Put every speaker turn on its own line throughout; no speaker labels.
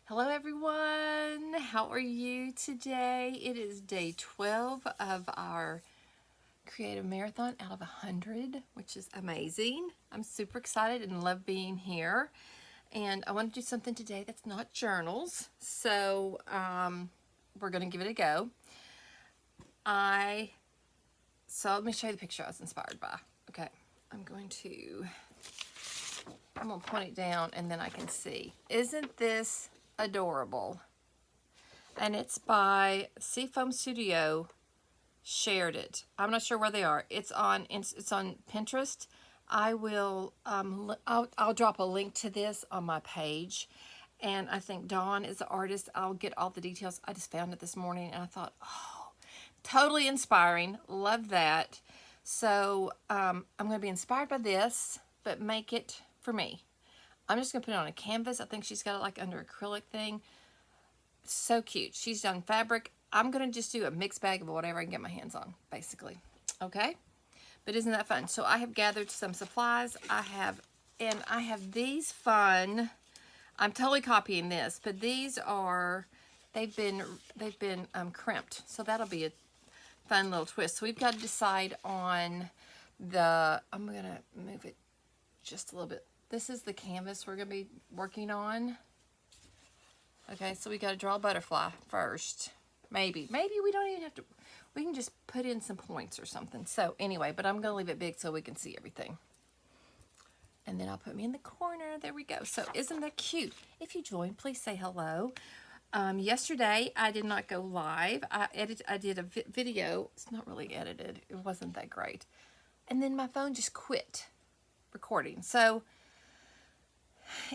Hello everyone, how are you today? It is day 12 of our creative marathon out of 100, which is amazing. I'm super excited and love being here. And I want to do something today that's not journals, so we're going to give it a go. So let me show you the picture I was inspired by. Okay, I'm going to point it down and then I can see. Isn't this adorable? And it's by Seafoam Studio. Shared it. I'm not sure where they are. It's on Pinterest. I'll drop a link to this on my page. And I think Dawn is the artist. I'll get all the details. I just found it this morning and I thought, oh, totally inspiring. Love that. So I'm going to be inspired by this, but make it for me. I'm just going to put it on a canvas. I think she's got it like under acrylic thing. So cute. She's done fabric. I'm going to just do a mixed bag of whatever I can get my hands on, basically. Okay? But isn't that fun? So I have gathered some supplies. I have these fun, I'm totally copying this, but these are, they've been crimped. So that'll be a fun little twist. So we've got to decide on I'm going to move it just a little bit. This is the canvas we're going to be working on. Okay, so we got to draw a butterfly first. Maybe we don't even have to, we can just put in some points or something. So anyway, but I'm going to leave it big so we can see everything. And then I'll put me in the corner. There we go. So isn't that cute? If you joined, please say hello. Yesterday, I did not go live. I did a video. It's not really edited. It wasn't that great. And then my phone just quit recording. So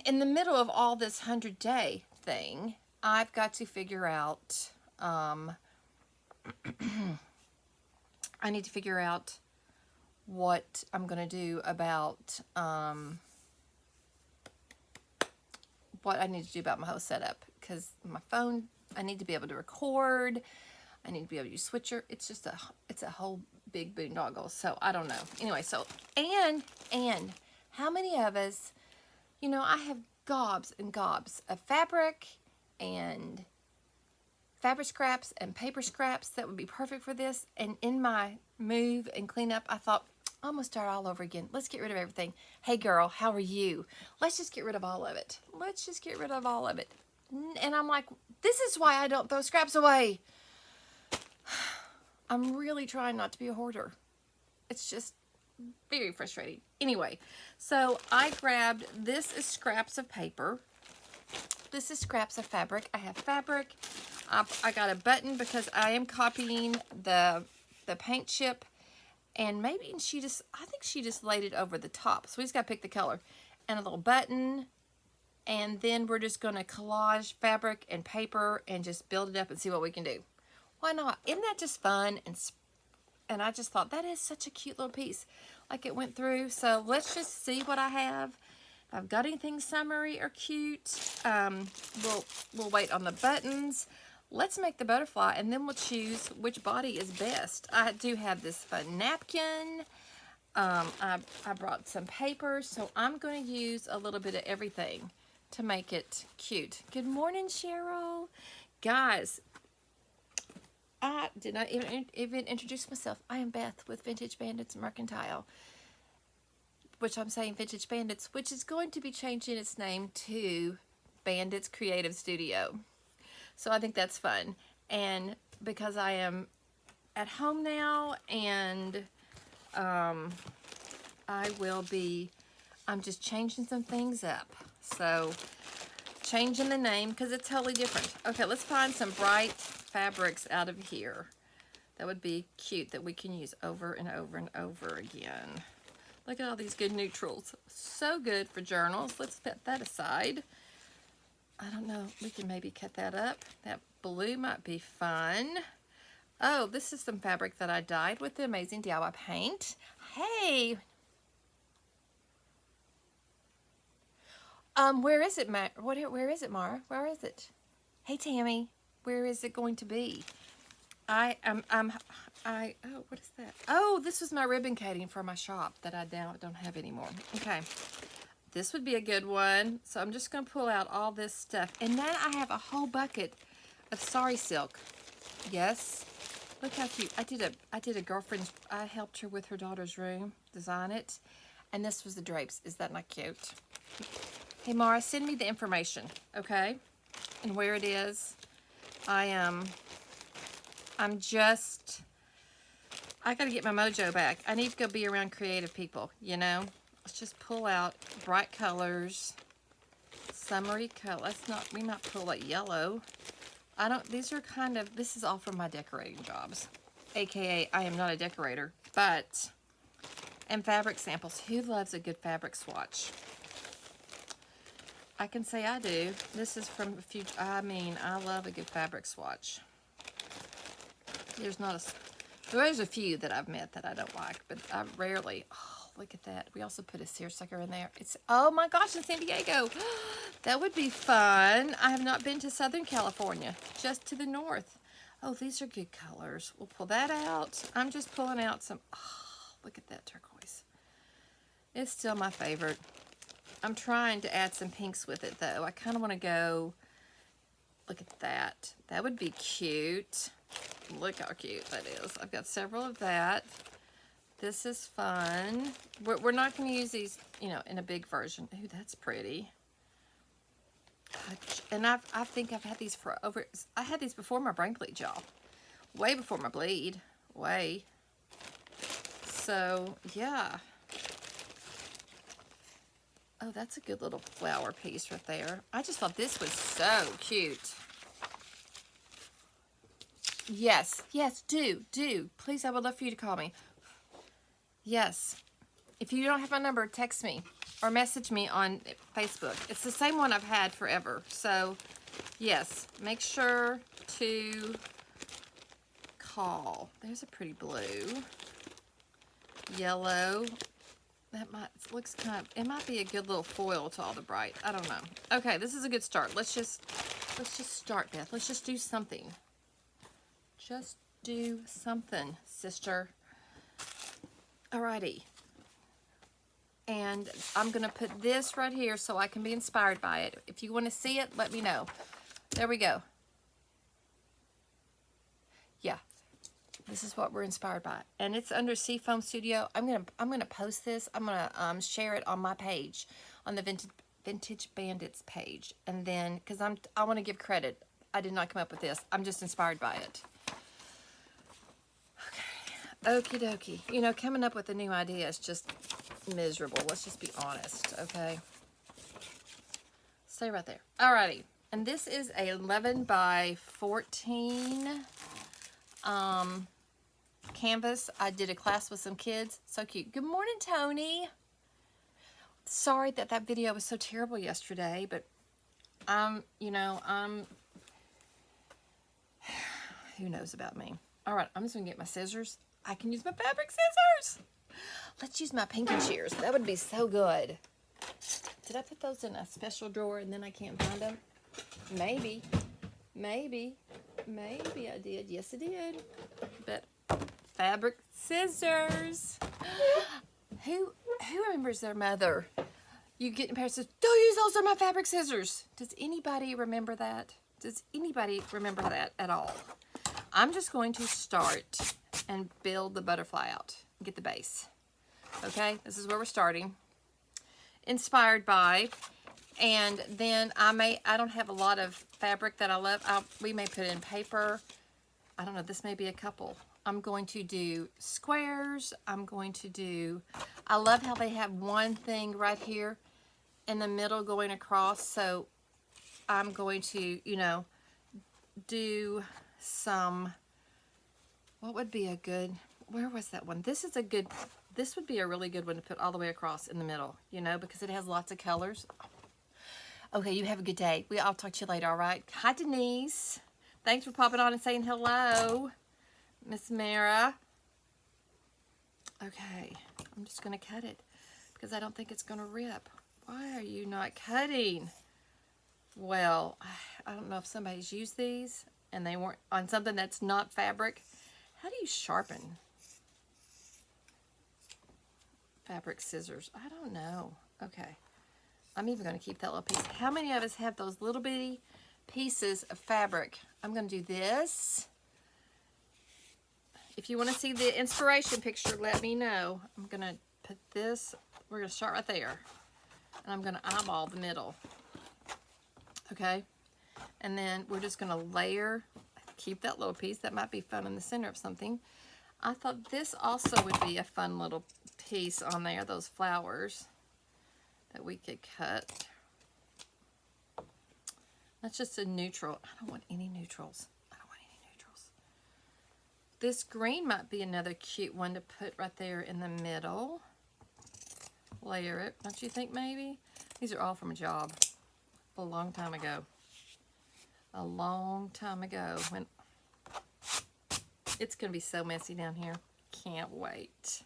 in the middle of all this 100-day thing, I've got to figure out, I need to figure out what I'm going to do about, what I need to do about my whole setup, because my phone, I need to be able to record, I need to be able to use Switcher. It's just it's a whole big boondoggle, so I don't know. Anyway, so, and how many of us, you know, I have gobs and gobs of fabric and fabric scraps and paper scraps that would be perfect for this. And in my move and cleanup, I thought, I'm gonna start all over again. Let's get rid of everything. Hey girl, how are you? Let's just get rid of all of it. Let's just get rid of all of it. And I'm like, this is why I don't throw scraps away. I'm really trying not to be a hoarder. It's just very frustrating. Anyway, so I grabbed, this is scraps of paper. This is scraps of fabric. I have fabric. I got a button because I am copying the paint chip, and maybe I think she just laid it over the top. So we just got to pick the color. And a little button, and then we're just going to collage fabric and paper and just build it up and see what we can do. Why not? Isn't that just fun? And I just thought that is such a cute little piece. Like it went through. So let's just see what I have. If I've got anything summery or cute, we'll wait on the buttons. Let's make the butterfly and then we'll choose which body is best. I do have this fun napkin. I brought some paper, so I'm going to use a little bit of everything to make it cute. Good morning, Cheryl. Guys, I did not even introduce myself. I am Beth with Vintage Bandits Mercantile, which I'm saying Vintage Bandits, which is going to be changing its name to Bandits Creative Studio. So I think that's fun. And because I am at home now and I'm just changing some things up. So changing the name because it's totally different. Okay, let's find some bright fabrics out of here that would be cute that we can use over and over and over again. Look at all these good neutrals. So good for journals. Let's put that aside. I don't know. We can maybe cut that up. That blue might be fun. Oh, this is some fabric that I dyed with the amazing DIY paint. Hey. Where is it, where is it, Mara? Where is it? Hey, Tammy. Where is it going to be? Oh, what is that? Oh, this was my ribbon cutting for my shop that I now don't have anymore. Okay. This would be a good one. So I'm just going to pull out all this stuff. And then I have a whole bucket of sari silk. Yes. Look how cute. I did a girlfriend's, I helped her with her daughter's room, design it. And this was the drapes. Is that not cute? Hey, Mara, send me the information, okay? And where it is. I got to get my mojo back. I need to go be around creative people, you know? Let's just pull out bright colors, summery color. We might pull like yellow. These are kind of, this is all from my decorating jobs. AKA, I am not a decorator, but, and fabric samples. Who loves a good fabric swatch? I can say I do. This is from a few, I love a good fabric swatch. There's a few that I've met that I don't like, but I rarely, oh, look at that. We also put a seersucker in there. Oh my gosh, in San Diego. That would be fun. I have not been to Southern California, just to the north. Oh, these are good colors. We'll pull that out. I'm just pulling out some, oh, look at that turquoise. It's still my favorite. I'm trying to add some pinks with it though. I kind of want to go, look at that. That would be cute. Look how cute that is. I've got several of that. This is fun. We're not going to use these, you know, in a big version. Ooh, that's pretty. And I think I've had these I had these before my brain bleed, y'all. Way before my bleed. Way. So, yeah. Oh, that's a good little flower piece right there. I just thought this was so cute. Yes, do. Please, I would love for you to call me. Yes. If you don't have my number, text me or message me on Facebook. It's the same one I've had forever. So, yes, make sure to call. There's a pretty blue. Yellow. It might be a good little foil to all the bright. I don't know. Okay, this is a good start. Let's just start, Beth. Let's just do something. Just do something, sister. Alrighty. And I'm going to put this right here so I can be inspired by it. If you want to see it, let me know. There we go. Yeah. This is what we're inspired by. And it's under Seafoam Studio. I'm gonna post this. I'm gonna share it on my page, on the Vintage Bandits page. And then, because I want to give credit. I did not come up with this. I'm just inspired by it. Okay. Okie dokie. You know, coming up with a new idea is just miserable. Let's just be honest, okay? Stay right there. Alrighty. And this is a 11 by 14 canvas. I did a class with some kids. So cute. Good morning, Tony. Sorry that video was so terrible yesterday, but you know, who knows about me? All right, I'm just gonna get my scissors. I can use my fabric scissors. Let's use my pinky shears. That would be so good. Did I put those in a special drawer and then I can't find them? Maybe I did. Yes, I did. But fabric scissors. Who remembers their mother? You get in Paris, says, don't use those, are my fabric scissors. Does anybody remember that? Does anybody remember that at all? I'm just going to start and build the butterfly out. Get the base. Okay, this is where we're starting. Inspired by, and then I don't have a lot of fabric that I love. We may put in paper. I don't know, this may be a couple. I'm going to do squares. I love how they have one thing right here in the middle going across. So I'm going to, you know, do some, what would be a good, where was that one? This would be a really good one to put all the way across in the middle, you know, because it has lots of colors. Okay, you have a good day. I'll talk to you later, all right? Hi, Denise. Thanks for popping on and saying hello. Miss Mara. Okay, I'm just going to cut it because I don't think it's going to rip. Why are you not cutting? Well, I don't know if somebody's used these and they weren't on something that's not fabric. How do you sharpen fabric scissors? I don't know. Okay. I'm even going to keep that little piece. How many of us have those little bitty pieces of fabric? I'm going to do this. If you want to see the inspiration picture, let me know. I'm going to put this, we're going to start right there. And I'm going to eyeball the middle. Okay? And then we're just going to layer, keep that little piece. That might be fun in the center of something. I thought this also would be a fun little piece on there, those flowers that we could cut. That's just a neutral. I don't want any neutrals. I don't want any neutrals. This green might be another cute one to put right there in the middle. Layer it, don't you think maybe? These are all from a job a long time ago. A long time ago when it's going to be so messy down here. Can't wait.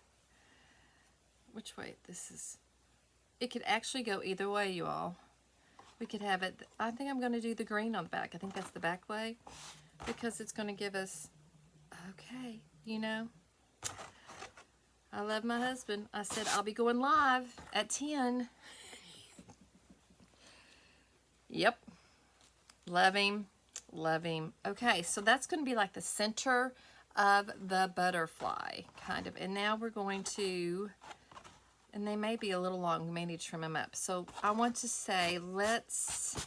Which way? This is, it could actually go either way, you all. We could have it, I think I'm going to do the green on the back. I think that's the back way because it's going to give us, okay, you know. I love my husband. I said, I'll be going live at 10. Yep. Love him. Love him. Okay, so that's going to be like the center of the butterfly, kind of. And now we're going to, and they may be a little long. We may need to trim them up. So I want to say, let's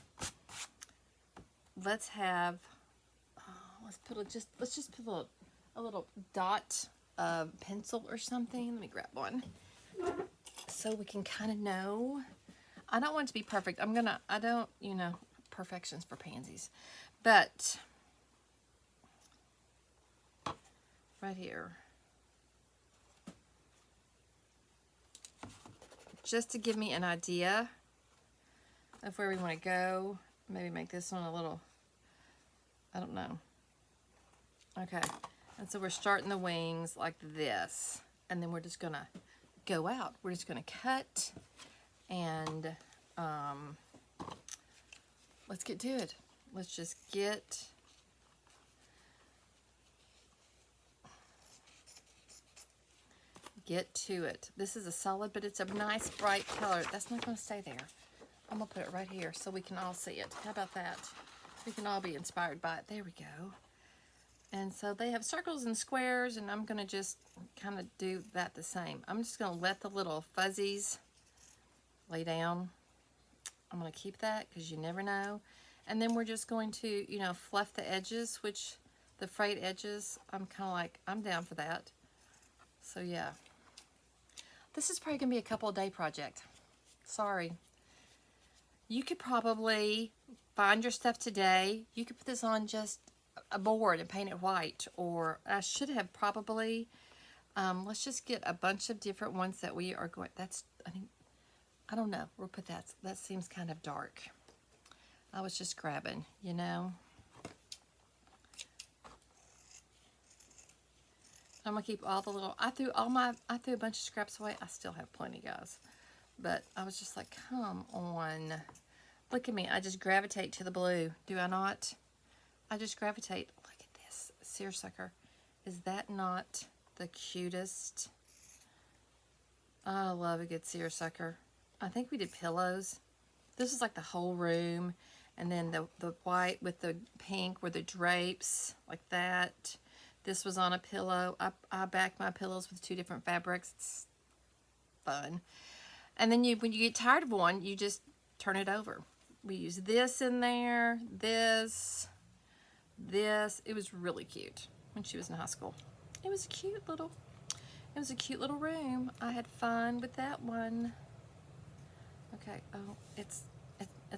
have, let's just put a little dot pencil or something. Let me grab one so we can kind of know. I don't want it to be perfect. I don't, you know, perfection's for pansies. But right here, just to give me an idea of where we want to go. Maybe make this one a little, I don't know. Okay. And so we're starting the wings like this, and then we're just gonna go out. We're just gonna cut, and let's get to it. Let's just get to it. This is a solid, but it's a nice bright color. That's not gonna stay there. I'm gonna put it right here so we can all see it. How about that? We can all be inspired by it. There we go. And so they have circles and squares, and I'm going to just kind of do that the same. I'm just going to let the little fuzzies lay down. I'm going to keep that because you never know. And then we're just going to, you know, fluff the edges, which the frayed edges, I'm kind of like, I'm down for that. So yeah. This is probably going to be a couple of day project. Sorry. You could probably find your stuff today. You could put this on just a board and paint it white, or I should have probably let's just get a bunch of different ones that we are going, that's, I don't know, we'll put that seems kind of dark. I was just grabbing, you know. I'm gonna keep all the little, I threw a bunch of scraps away. I still have plenty, guys, but I was just like, come on, look at me. I just gravitate to the blue, do I not? I just gravitate. Look at this seersucker. Is that not the cutest? I love a good seersucker. I think we did pillows. This is like the whole room. And then the white with the pink were the drapes, like that. This was on a pillow. I back my pillows with 2 different fabrics. It's fun. And then when you get tired of one, you just turn it over. We use this in there, this. It was really cute when she was in high school. It was a cute little room. I had fun with that one. Okay, oh, it's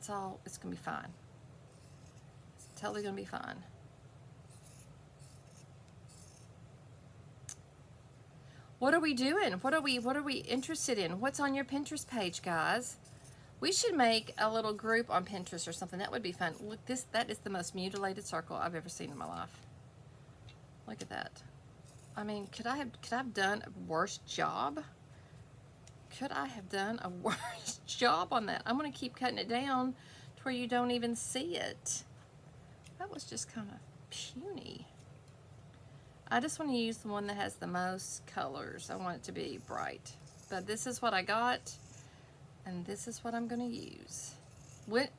gonna be fine. It's totally gonna be fine. What are we doing? What are we interested in? What's on your Pinterest page, guys? We should make a little group on Pinterest or something. That would be fun. Look, that is the most mutilated circle I've ever seen in my life. Look at that. I mean, could I have done a worse job? Could I have done a worse job on that? I'm going to keep cutting it down to where you don't even see it. That was just kind of puny. I just want to use the one that has the most colors. I want it to be bright. But this is what I got. And this is what I'm going to use. Wouldn't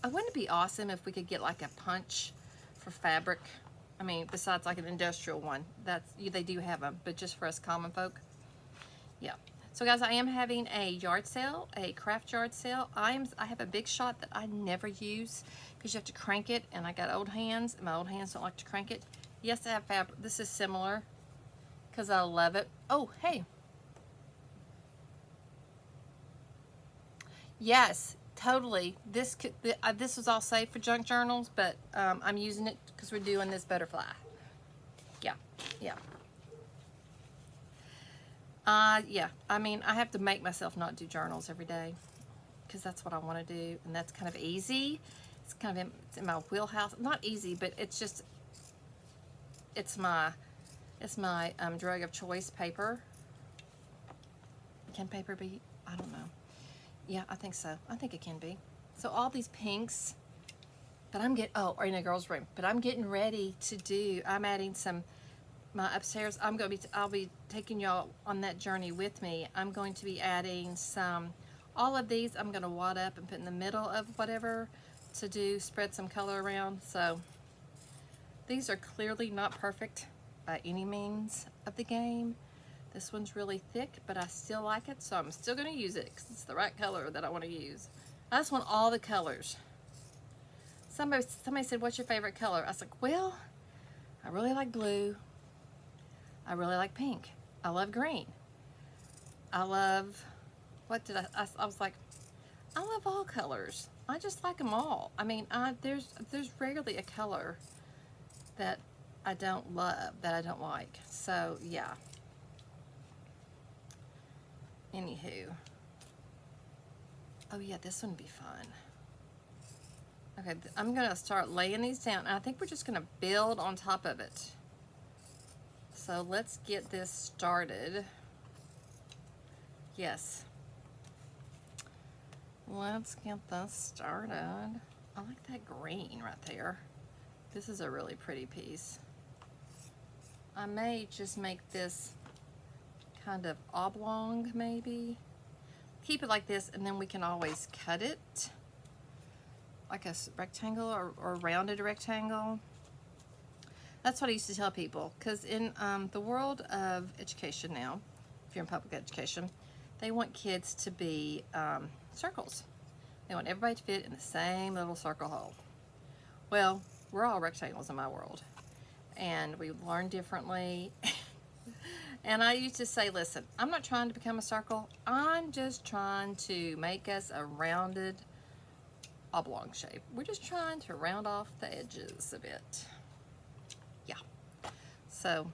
it be awesome if we could get like a punch for fabric? I mean, besides like an industrial one. They do have them, but just for us common folk. Yeah. So guys, I am having a yard sale, a craft yard sale. I have a big shot that I never use because you have to crank it, and I got old hands, and my old hands don't like to crank it. Yes, I have fabric. This is similar because I love it. Oh, hey. Yes, totally. This was all saved for junk journals, but I'm using it because we're doing this butterfly. Yeah, yeah. Yeah, I mean, I have to make myself not do journals every day because that's what I want to do, and that's kind of easy. It's kind of it's in my wheelhouse. Not easy, but it's just, it's my drug of choice, paper. Can paper be? I don't know. Yeah, I think so. I think it can be. So all these pinks, but or in a girl's room, but I'm getting ready to do, I'm adding my upstairs, I'll be taking y'all on that journey with me. I'm going to be adding all of these I'm going to wad up and put in the middle of whatever to spread some color around. So these are clearly not perfect by any means of the game. This one's really thick, but I still like it, so I'm still going to use it because it's the right color that I want to use. I just want all the colors. Somebody said, what's your favorite color? I was like, well, I really like blue. I really like pink. I love green. I love, I was like, I love all colors. I just like them all. I mean, there's rarely a color that I don't love, that I don't like. So, yeah. Anywho. Oh, yeah, this one would be fun. Okay, I'm going to start laying these down. I think we're just going to build on top of it. So let's get this started. Yes. Let's get this started. I like that green right there. This is a really pretty piece. I may just make this kind of oblong, maybe. Keep it like this, and then we can always cut it like a rectangle or rounded rectangle. That's what I used to tell people, because in the world of education now, if you're in public education, they want kids to be circles. They want everybody to fit in the same little circle hole. Well, we're all rectangles in my world, and we learn differently. And I used to say, listen, I'm not trying to become a circle. I'm just trying to make us a rounded oblong shape. We're just trying to round off the edges a bit. Yeah. So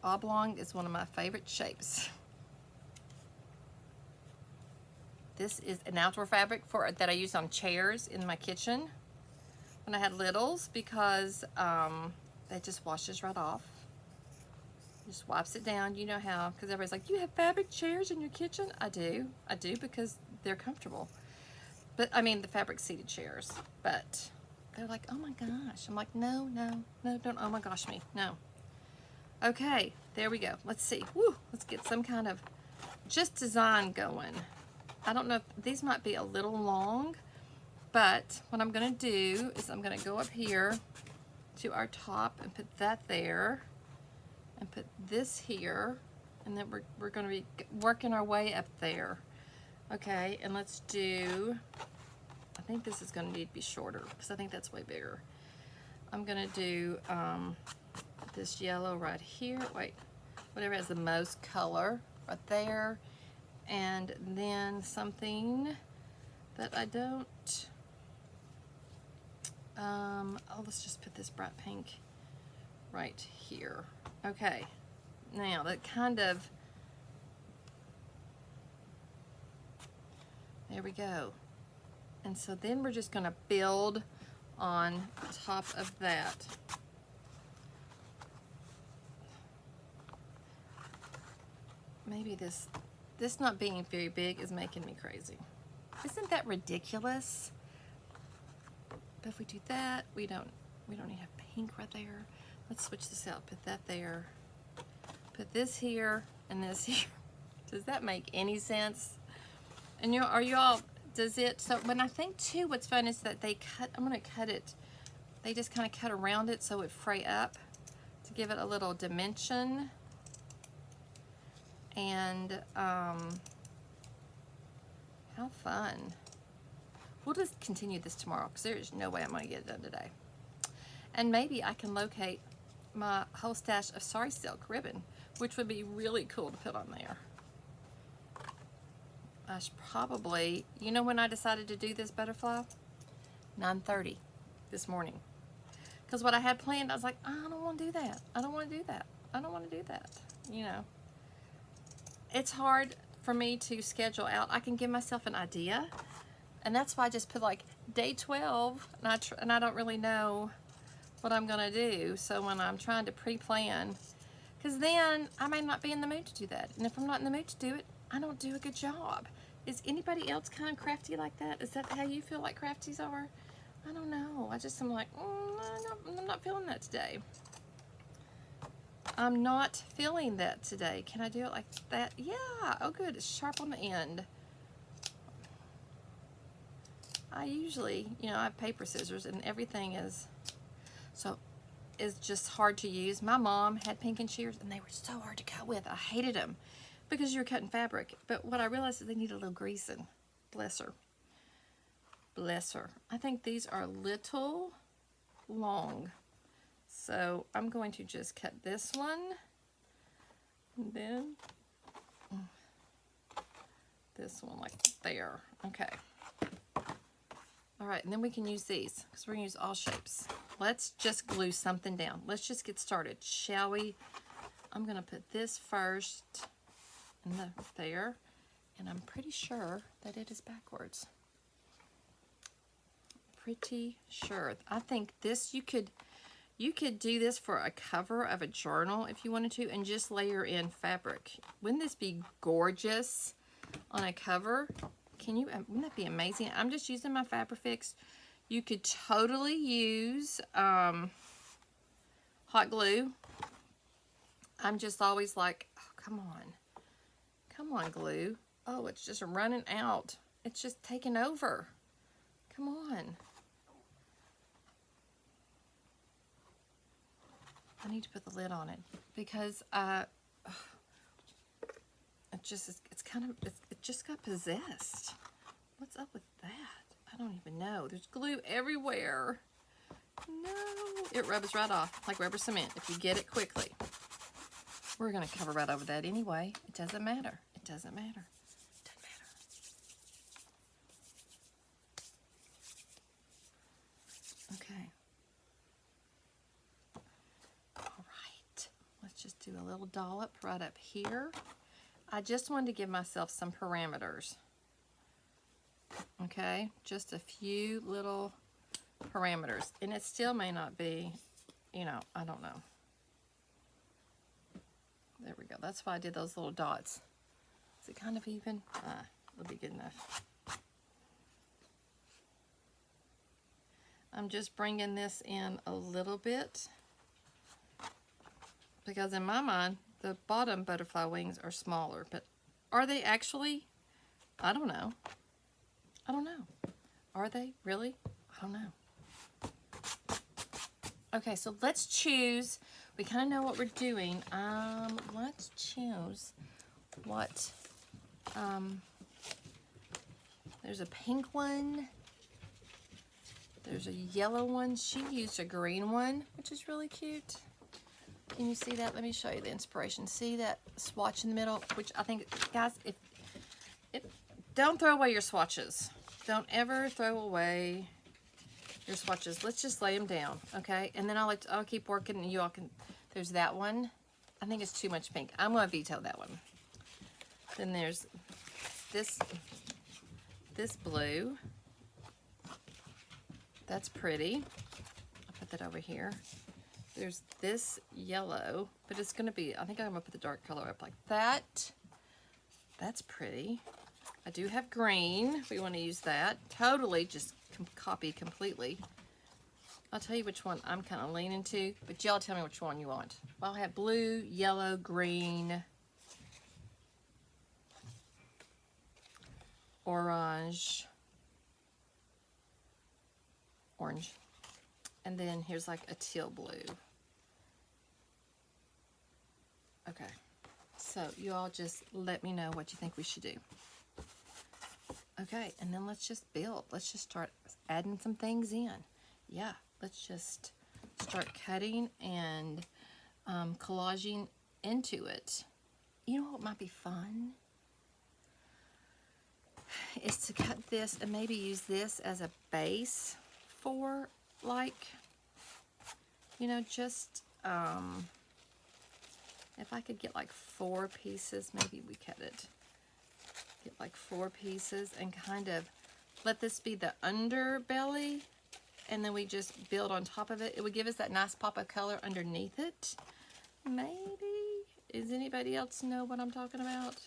oblong is one of my favorite shapes. This is an outdoor fabric that I use on chairs in my kitchen when I had littles, because it just washes right off. Just wipes it down. You know how, because everybody's like, you have fabric chairs in your kitchen? I do because they're comfortable. But I mean the fabric seated chairs. But they're like, oh my gosh. I'm like, no, don't oh my gosh me. No. Okay, there we go. Let's see. Woo, let's get some kind of just design going. I don't know if these might be a little long, but what I'm going to do is I'm going to go up here to our top and put that there and put this here, and then we're going to be working our way up there. Okay, and let's do, I think this is going to need to be shorter because I think that's way bigger. I'm going to do this yellow right here. Wait, whatever has the most color right there. And then something that I don't, oh, let's just put this bright pink right here. Okay, now that kind of, there we go. And so then we're just going to build on top of that. Maybe this not being very big is making me crazy. Isn't that ridiculous? But if we do that, we don't need to have pink right there. Let's switch this out. Put that there. Put this here and this here. Does that make any sense? And are you all, does it, so when I think too, what's fun is that they cut, I'm going to cut it, they just kind of cut around it so it fray up to give it a little dimension. And how fun. We'll just continue this tomorrow because there's no way I'm going to get it done today. And maybe I can locate my whole stash of Sorry Silk ribbon, which would be really cool to put on there. I should probably, you know when I decided to do this butterfly? 9:30 this morning. Because what I had planned, I was like, I don't want to do that. I don't want to do that. I don't want to do that. You know. It's hard for me to schedule out. I can give myself an idea. And that's why I just put like day 12. And I don't really know what I'm going to do. So when I'm trying to pre-plan, because then I may not be in the mood to do that. And if I'm not in the mood to do it, I don't do a good job. Is anybody else kind of crafty like that? Is that how you feel like crafties are? I don't know. I'm like, I'm not feeling that today. I'm not feeling that today. Can I do it like that? Yeah. Oh, good. It's sharp on the end. I usually, you know, I have paper scissors and everything is just hard to use. My mom had pink and shears and they were so hard to cut with. I hated them because you're cutting fabric. But what I realized is they need a little greasing. Bless her. Bless her. I think these are a little long. So I'm going to just cut this one. And then this one like there. Okay. All right, and then we can use these because we're going to use all shapes. Let's just glue something down. Let's just get started, shall we? I'm going to put this first in there, and I'm pretty sure that it is backwards. Pretty sure. I think this, you could do this for a cover of a journal if you wanted to, and just layer in fabric. Wouldn't this be gorgeous on a cover? Wouldn't that be amazing? I'm just using my Fabrifix. You could totally use hot glue. I'm just always like, oh, come on. Come on, glue. Oh, it's just running out. It's just taking over. Come on. I need to put the lid on it because it just got possessed. What's up with that? I don't even know. There's glue everywhere. No, it rubs right off like rubber cement if you get it quickly. We're going to cover right over that anyway. It doesn't matter. It doesn't matter. It doesn't matter. Okay. All right. Let's just do a little dollop right up here. I just wanted to give myself some parameters. Okay, just a few little parameters. And it still may not be, you know, I don't know. There we go. That's why I did those little dots. Is it kind of even? It'll be good enough. I'm just bringing this in a little bit because in my mind, the bottom butterfly wings are smaller, but are they actually? I don't know. I don't know. Are they really? I don't know. Okay, so let's choose. We kind of know what we're doing. Let's choose what. There's a pink one. There's a yellow one. She used a green one, which is really cute. Can you see that? Let me show you the inspiration. See that swatch in the middle? Which I think, guys, don't throw away your swatches. Don't ever throw away your swatches. Let's just lay them down, okay? And then I'll keep working, and you all can. There's that one. I think it's too much pink. I'm going to veto that one. Then there's this blue. That's pretty. I'll put that over here. There's this yellow, but it's going to be, I think I'm going to put the dark color up like that. That's pretty. I do have green, if we want to use that. Totally just copy completely. I'll tell you which one I'm kind of leaning to, but y'all tell me which one you want. Well, I have blue, yellow, green. orange, and then here's like a teal blue. Okay, so you all just let me know what you think we should do. Okay, and then let's just build. Let's just start adding some things in. Yeah, let's just start cutting and collaging into it. You know what might be fun? Is to cut this and maybe use this as a base for, like, you know, just if I could get like 4 pieces, maybe we cut it. Get like 4 pieces and kind of let this be the underbelly, and then we just build on top of it. It would give us that nice pop of color underneath it. Maybe. Does anybody else know what I'm talking about?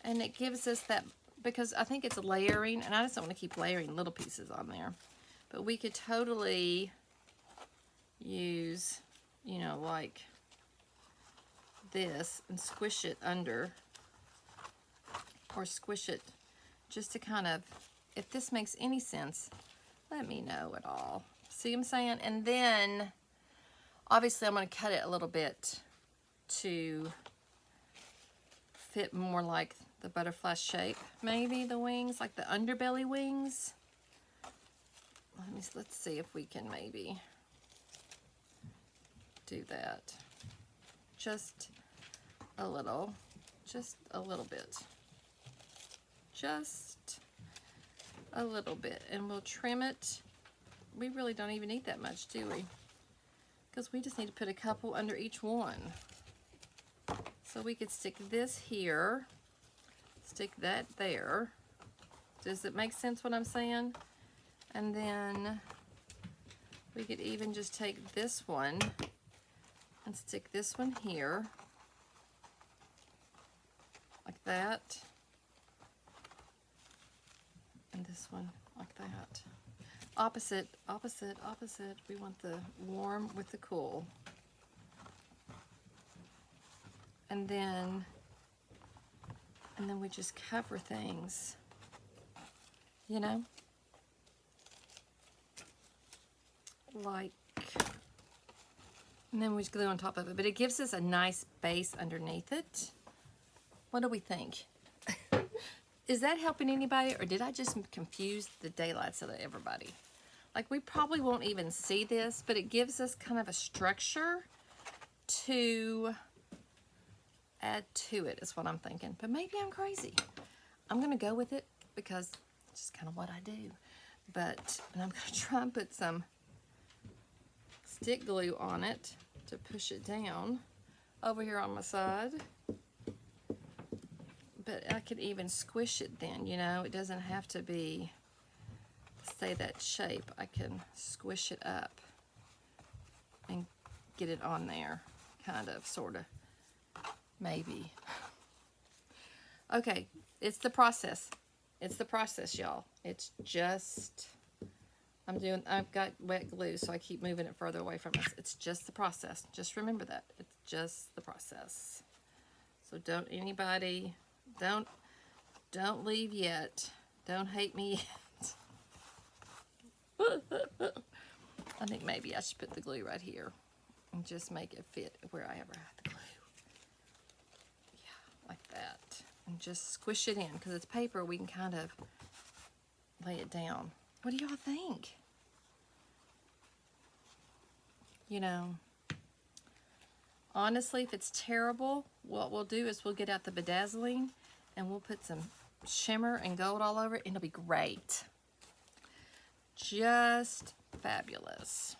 And it gives us that, because I think it's layering, and I just don't want to keep layering little pieces on there. But we could totally use, you know, like this and squish it under, or squish it just to kind of, if this makes any sense, let me know at all. See what I'm saying? And then obviously I'm going to cut it a little bit to fit more like the butterfly shape. Maybe the wings, like the underbelly wings. Let's see if we can maybe do that. Just a little bit. Just a little bit, and we'll trim it. We really don't even need that much, do we? Because we just need to put a couple under each one. So we could stick this here, stick that there. Does it make sense what I'm saying? And then we could even just take this one and stick this one here, like that. And this one like that. Opposite, opposite, opposite. We want the warm with the cool. And then we just cover things, you know, like, and then we just glue on top of it. But it gives us a nice base underneath it. What do we think? Is that helping anybody, or did I just confuse the daylights of everybody? Like, we probably won't even see this, but it gives us kind of a structure to add to it, is what I'm thinking. But maybe I'm crazy. I'm going to go with it because it's just kind of what I do. But I'm going to try and put some stick glue on it to push it down over here on my side. But I could even squish it then, you know. It doesn't have to be, stay that shape. I can squish it up and get it on there, kind of, sort of, maybe. Okay, it's the process. It's the process, y'all. It's just, I've got wet glue, so I keep moving it further away from us. It's just the process. Just remember that. It's just the process. So don't anybody, don't leave yet. Don't hate me yet. I think maybe I should put the glue right here and just make it fit wherever I have the glue. Yeah, like that. And just squish it in, because it's paper, we can kind of lay it down. What do y'all think? You know, honestly, if it's terrible, what we'll do is we'll get out the bedazzling and we'll put some shimmer and gold all over it, and it'll be great. Just fabulous.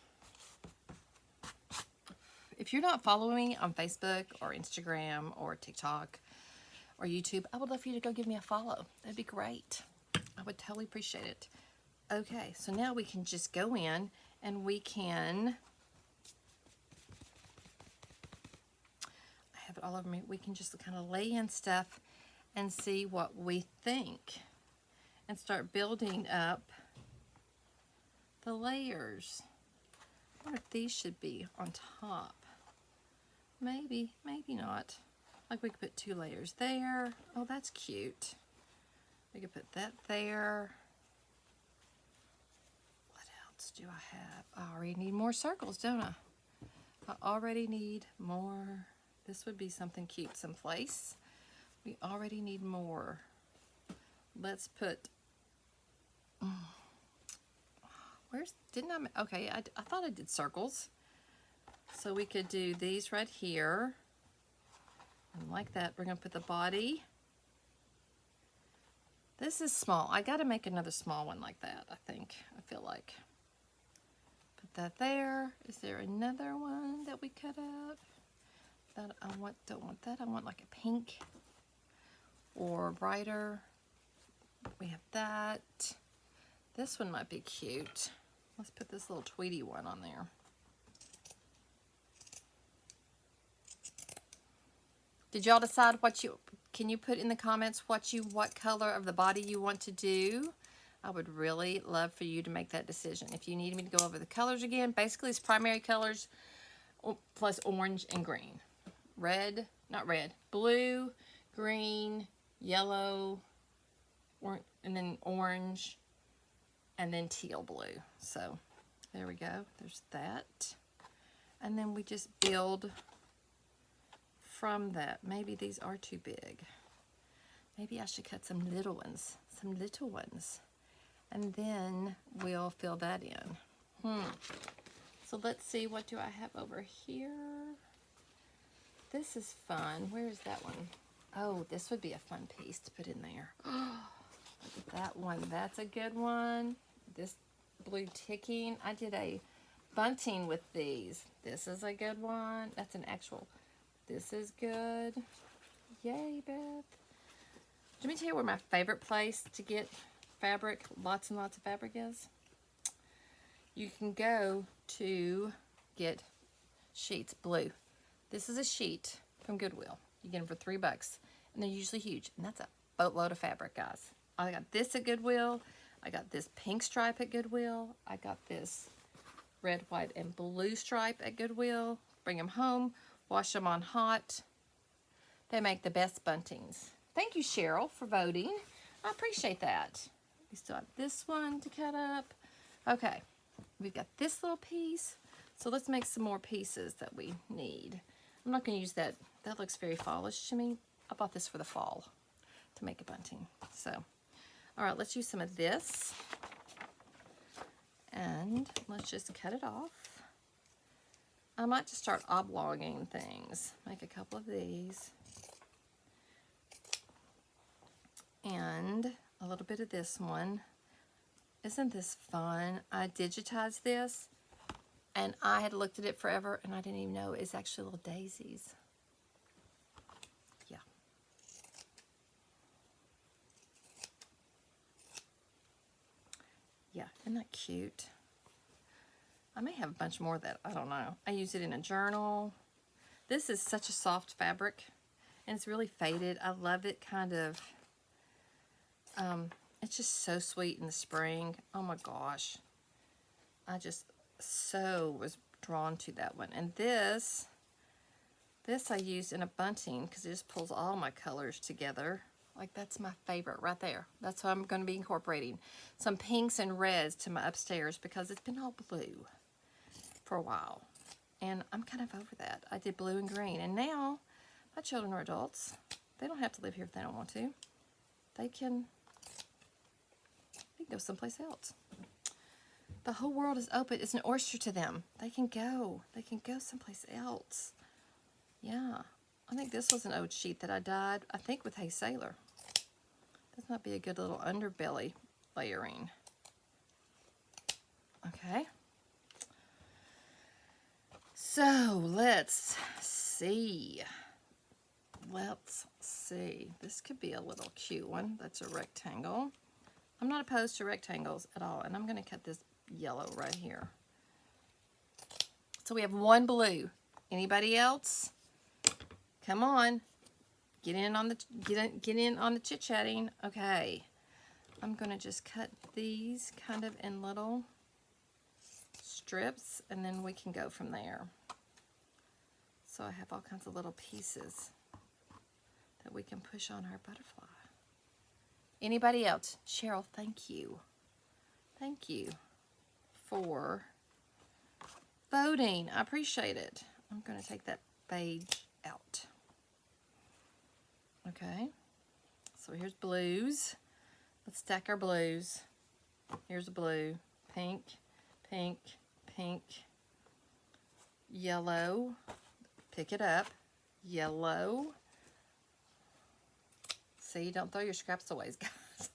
If you're not following me on Facebook or Instagram or TikTok or YouTube, I would love for you to go give me a follow. That'd be great. I would totally appreciate it. Okay, so now we can just go in and we can, I have it all over me, we can just kind of lay in stuff and see what we think and start building up the layers. I wonder if these should be on top. Maybe, maybe not. Like we could put 2 layers there. Oh, that's cute. We can put that there. What else do I have? I already need more circles, don't I? I already need more. This would be something cute someplace. We already need more. Let's put, okay, I thought I did circles. So we could do these right here. And like that, we're gonna put the body. This is small. I gotta make another small one like that, I think. I feel like. Put that there. Is there another one that we cut out? That I don't want that. I want like a pink or brighter. We have that. This one might be cute. Let's put this little Tweety one on there. Did y'all decide can you put in the comments what color of the body you want to do? I would really love for you to make that decision. If you need me to go over the colors again, basically it's primary colors plus orange and green. Blue, green, yellow, and then orange, and then teal blue. So there we go, there's that. And then we just build from that. Maybe these are too big. Maybe I should cut some little ones, and then we'll fill that in. So let's see, what do I have over here? This is fun. Where is that one? Oh, this would be a fun piece to put in there. Look at that one. That's a good one. This blue ticking. I did a bunting with these. This is a good one. That's an actual. This is good. Yay, Beth. Let me tell you where my favorite place to get fabric, lots and lots of fabric is. You can go to get sheets, blue. This is a sheet from Goodwill. You get them for $3, and they're usually huge, and that's a boatload of fabric, guys. I got this at Goodwill. I got this pink stripe at Goodwill. I got this red, white, and blue stripe at Goodwill. Bring them home, wash them on hot. They make the best buntings. Thank you, Cheryl, for voting. I appreciate that. We still have this one to cut up. Okay, we've got this little piece. So let's make some more pieces that we need. I'm not going to use that. That looks very fallish to me. I bought this for the fall to make a bunting. So, all right, let's use some of this. And let's just cut it off. I might just start oblonging things. Make a couple of these. And a little bit of this one. Isn't this fun? I digitized this. And I had looked at it forever, and I didn't even know it's actually little daisies. Yeah. Yeah, isn't that cute? I may have a bunch more of that. I don't know. I use it in a journal. This is such a soft fabric, and it's really faded. I love it kind of. It's just so sweet in the spring. Oh my gosh. I just so was drawn to that one. And this I used in a bunting because it just pulls all my colors together. Like, that's my favorite right there. That's what I'm going to be incorporating. Some pinks and reds to my upstairs because it's been all blue for a while. And I'm kind of over that. I did blue and green. And now my children are adults. They don't have to live here if they don't want to. They can go someplace else. The whole world is open. It's an oyster to them. They can go. They can go someplace else. Yeah. I think this was an old sheet that I dyed, I think, with Hey Sailor. This might be a good little underbelly layering. Okay. So, let's see. Let's see. This could be a little cute one. That's a rectangle. I'm not opposed to rectangles at all. And I'm going to cut this yellow right here. So we have one blue. Anybody else? Come on. Get in on the chit-chatting. Okay. I'm going to just cut these kind of in little strips, and then we can go from there. So I have all kinds of little pieces that we can push on our butterfly. Anybody else? Cheryl, thank you. Thank you for voting. I appreciate it. I'm going to take that page out. Okay. So here's blues. Let's stack our blues. Here's a blue. Pink, pink, pink, yellow. Pick it up. Yellow. See, don't throw your scraps away, guys.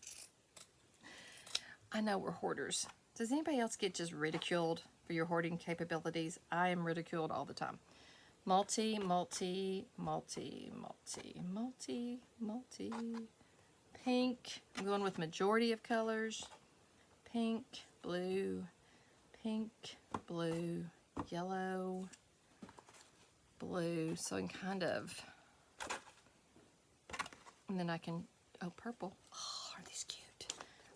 I know we're hoarders. Does anybody else get just ridiculed for your hoarding capabilities? I am ridiculed all the time. Multi, multi, multi, multi, multi, multi. Pink. I'm going with majority of colors. Pink, blue, pink, blue, yellow, blue. So I can kind of, and then I can, oh, purple. Oh, are these cute?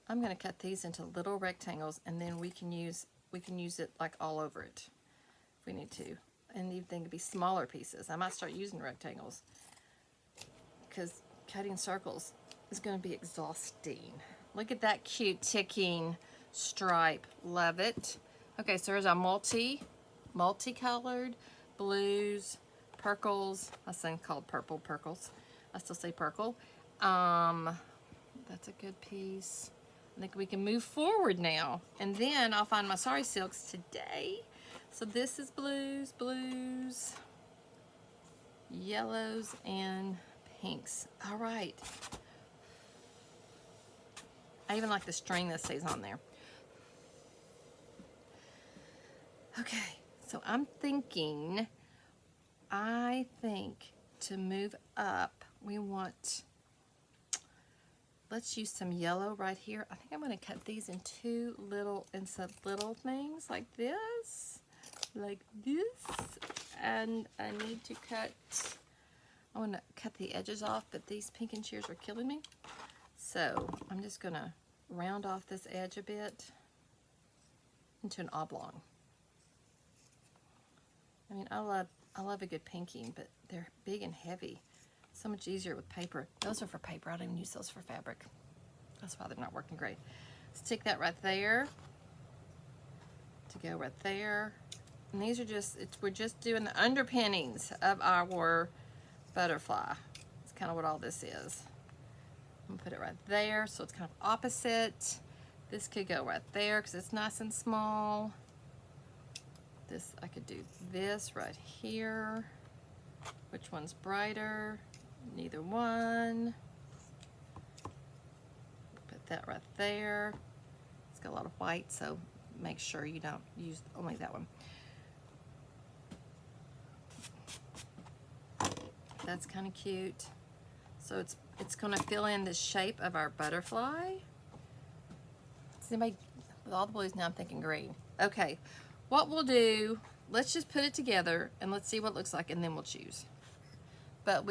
I'm going to cut these into little rectangles, and then we can use it like all over it if we need to. And even they can be smaller pieces. I might start using rectangles because cutting circles is going to be exhausting. Look at that cute ticking stripe. Love it. Okay, so there's our multicolored blues, purples. I think called purples. I still say purple. That's a good piece. I think we can move forward now. And then I'll find my sari silks today. So this is blues, blues, yellows, and pinks. All right. I even like the string that stays on there. Okay, so I think to move up, let's use some yellow right here. I think I'm going to cut these in some little things like this, and I need to I want to cut the edges off, but these pink and shears are killing me. So I'm just going to round off this edge a bit into an oblong. I mean, I love a good pinking, but they're big and heavy. So much easier with paper. Those are for paper. I don't even use those for fabric. That's why they're not working great. Stick that right there to go right there. And these are we're just doing the underpinnings of our butterfly. That's kind of what all this is. I'm gonna put it right there so it's kind of opposite. This could go right there because it's nice and small. This, I could do this right here. Which one's brighter? Neither one. Put that right there. It's got a lot of white, so make sure you don't use only that one. That's kind of cute. So it's going to fill in the shape of our butterfly. Does anybody, with all the blues now, I'm thinking green. Okay, what we'll do, let's just put it together and let's see what it looks like, and then we'll choose. But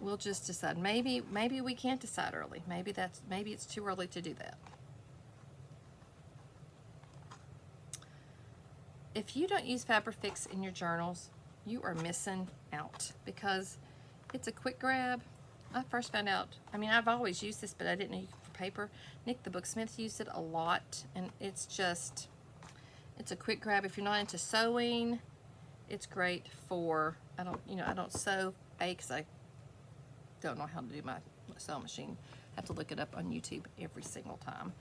we'll just decide. Maybe we can't decide early. Maybe it's too early to do that. If you don't use Fabrifix in your journals, you are missing out because it's a quick grab. I first found out, I mean, I've always used this, but I didn't know you could for paper. Nick the Booksmith used it a lot, and it's a quick grab. If you're not into sewing, it's great for, I don't sew because I don't know how to do my sewing machine. I have to look it up on YouTube every single time.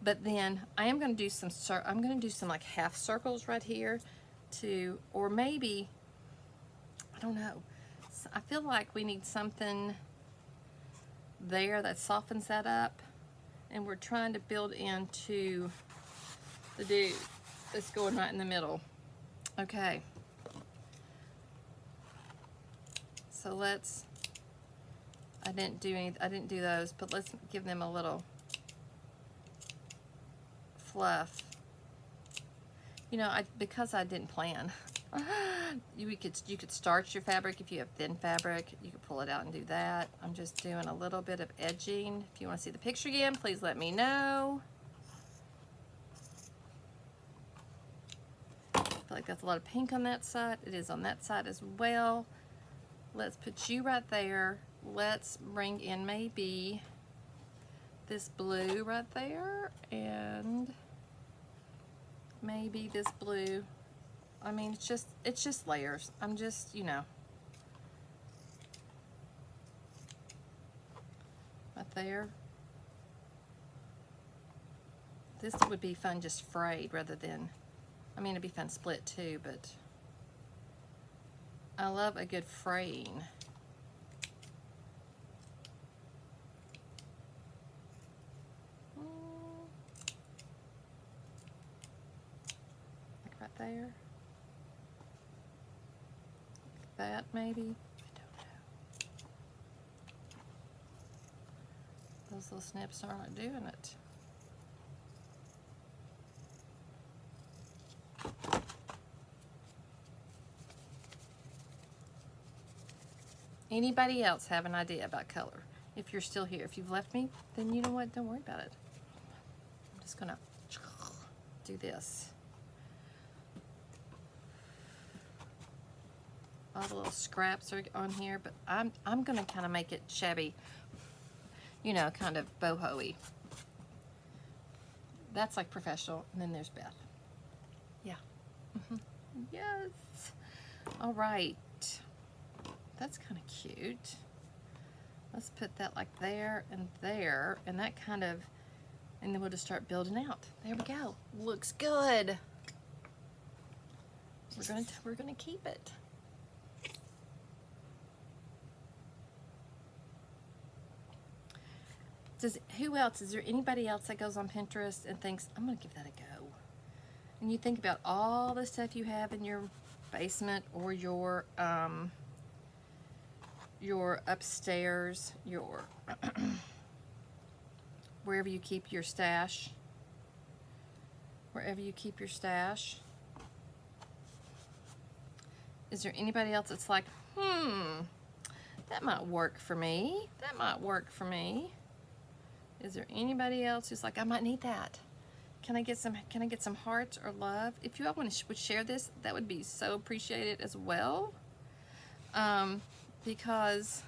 But then I am going to do some like half circles right here or maybe, I don't know. I feel like we need something there that softens that up, and we're trying to build into the dude that's going right in the middle. Okay. So I didn't do those, but let's give them a little fluff. You know, because I didn't plan. You could starch your fabric if you have thin fabric. You could pull it out and do that. I'm just doing a little bit of edging. If you want to see the picture again, please let me know. I feel like that's a lot of pink on that side. It is on that side as well. Let's put you right there. let's bring in maybe this blue right there, and maybe this blue. I mean, it's just layers. I'm just, you know, right there. This would be fun just frayed rather than, I mean, it'd be fun split too, but I love a good fraying. Like right there. Like that maybe. I don't know. Those little snips aren't doing it. Anybody else have an idea about color? If you're still here, if you've left me, then you know what, don't worry about it. I'm just gonna do this. All the little scraps are on here, but I'm gonna kind of make it shabby, you know, kind of boho-y. That's like professional, and then there's Beth. Yeah. Yes. All right. That's kind of cute. Let's put that like there, and that kind of, and then we'll just start building out. There we go. Looks good. We're gonna keep it. Who else? Is there anybody else that goes on Pinterest and thinks, I'm gonna give that a go? And you think about all the stuff you have in your basement or your upstairs, your wherever you keep your stash. Wherever you keep your stash. Is there anybody else that's like, that might work for me. That might work for me. Is there anybody else who's like, I might need that? Can I get some hearts or love? If you all would share this, that would be so appreciated as well. Because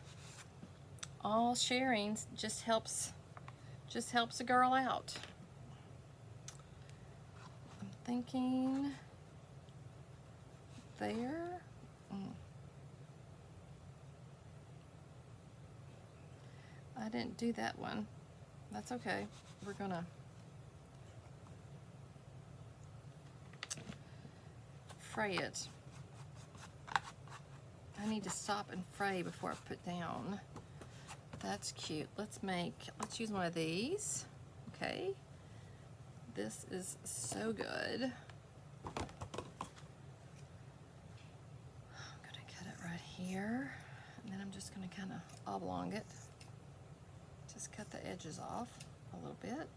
all sharings just helps a girl out. I'm thinking there. I didn't do that one. That's okay. We're gonna fray it. I need to stop and fray before I put down. That's cute. Let's use one of these. Okay. This is so good. I'm gonna cut it right here. And then I'm just gonna kind of oblong it. Just cut the edges off a little bit.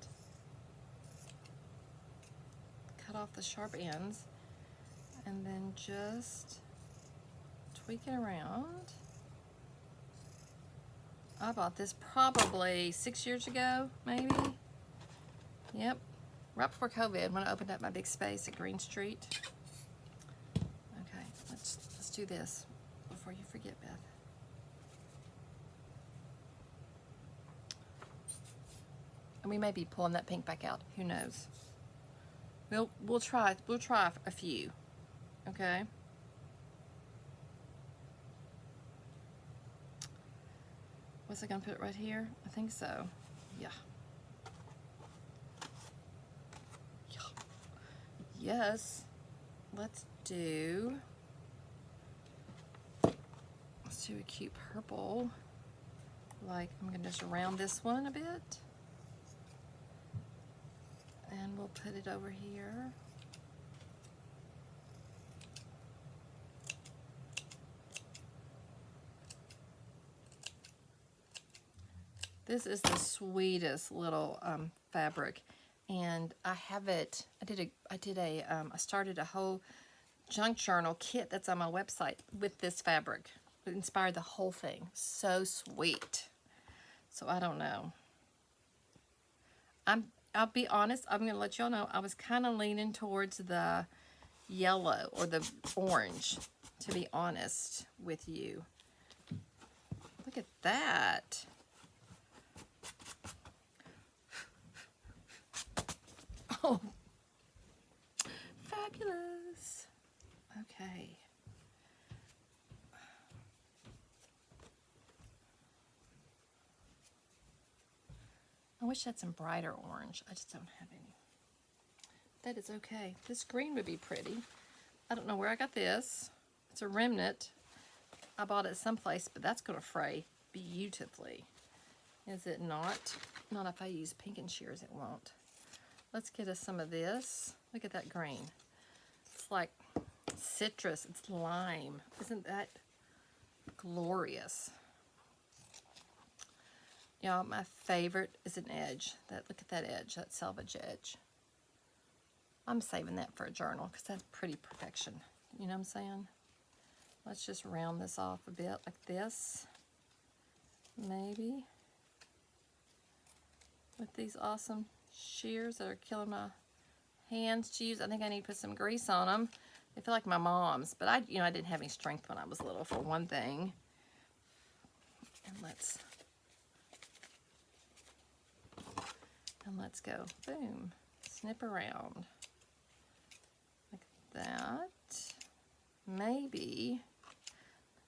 Cut off the sharp ends. And then just tweak it around. I bought this probably 6 years ago, maybe. Yep, right before COVID, when I opened up my big space at Green Street. Okay, let's do this before you forget, Beth. And we may be pulling that pink back out. Who knows? We'll try a few. Okay. Was I gonna put it right here? I think so. Yeah. Yes. Let's do a cute purple. Like, I'm gonna just round this one a bit. And we'll put it over here. This is the sweetest little fabric, and I have it. I started a whole junk journal kit that's on my website with this fabric. It inspired the whole thing. So sweet. So I don't know. I'll be honest. I'm gonna let y'all know. I was kind of leaning towards the yellow or the orange, to be honest with you. look at that. Oh, fabulous. Okay. I wish I had some brighter orange. I just don't have any. That is okay. This green would be pretty. I don't know where I got this. It's a remnant. I bought it someplace, but that's going to fray beautifully. Is it not? Not if I use pink and shears, it won't. Let's get us some of this. Look at that green. It's like citrus. It's lime. Isn't that glorious? Y'all, my favorite is an edge. Look at that edge, that selvage edge. I'm saving that for a journal because that's pretty perfection. You know what I'm saying? Let's just round this off a bit like this. Maybe. With these awesome shears that are killing my hands to use. I think I need to put some grease on them. They feel like my mom's, but I didn't have any strength when I was little, for one thing. And let's go. Boom. Snip around. Like that. Maybe,